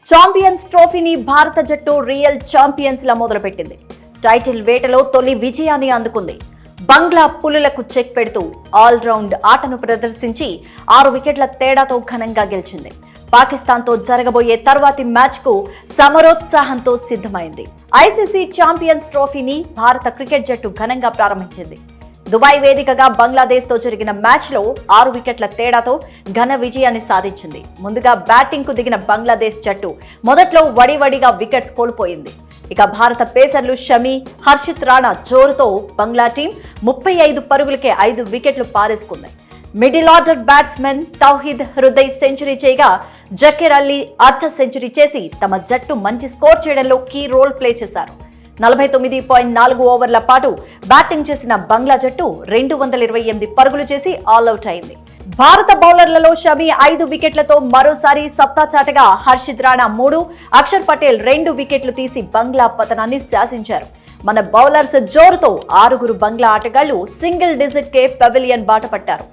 Champions ట్రోఫీని భారత జట్టు real champions లా మొదలుపెట్టింది. టైటిల్ వేటలో తొలి విజయాన్ని అందుకుంది. బంగ్లా పులులకు చెక్ పెడుతూ ఆల్రౌండ్ ఆటను ప్రదర్శించి 6 వికెట్ల తేడాతో ఘనంగా గెలిచింది. పాకిస్తాన్తో జరగబోయే తర్వాతి మ్యాచ్కు సమరోత్సాహంతో సిద్ధమైంది. ఐసీసీ ఛాంపియన్స్ ట్రోఫీని భారత క్రికెట్ జట్టు ఘనంగా ప్రారంభించింది. దుబాయ్ వేదికగా బంగ్లాదేశ్తో జరిగిన మ్యాచ్లో 6 వికెట్ల తేడాతో ఘన విజయాన్ని సాధించింది. ముందుగా బ్యాటింగ్ కు దిగిన బంగ్లాదేశ్ జట్టు మొదట్లో వడివడిగా వికెట్స్ కోల్పోయింది. ఇక భారత పేసర్లు షమి, హర్షిత్ రాణా జోరుతో బంగ్లా టీం 35 పరుగులకే 5 వికెట్లు పారేసుకుంది. Middle order batsmen Towhid Hridoy century చేయగా జకీర్ అలీ అర్ధ సెంచరీ చేసి తమ జట్టు మంచి స్కోర్ చేయడంలో కీ రోల్ ప్లే చేశారు. 49.4 ఓవర్ల పాటు బ్యాటింగ్ చేసిన బంగ్లా జట్టు 228 పరుగులు చేసి ఆల్అౌట్ అయింది. భారత బౌలర్లలో షమి 5 వికెట్లతో మరోసారి సత్తా చాటగా హర్షిత్ రాణా 3, అక్షర్ పటేల్ 2 వికెట్లు తీసి బంగ్లా పతనాన్ని శాసించారు. మన బౌలర్స్ జోరుతో 6 బంగ్లా ఆటగాళ్లు సింగిల్ డిజిట్ కే పెవిలియన్ బాట పట్టారు.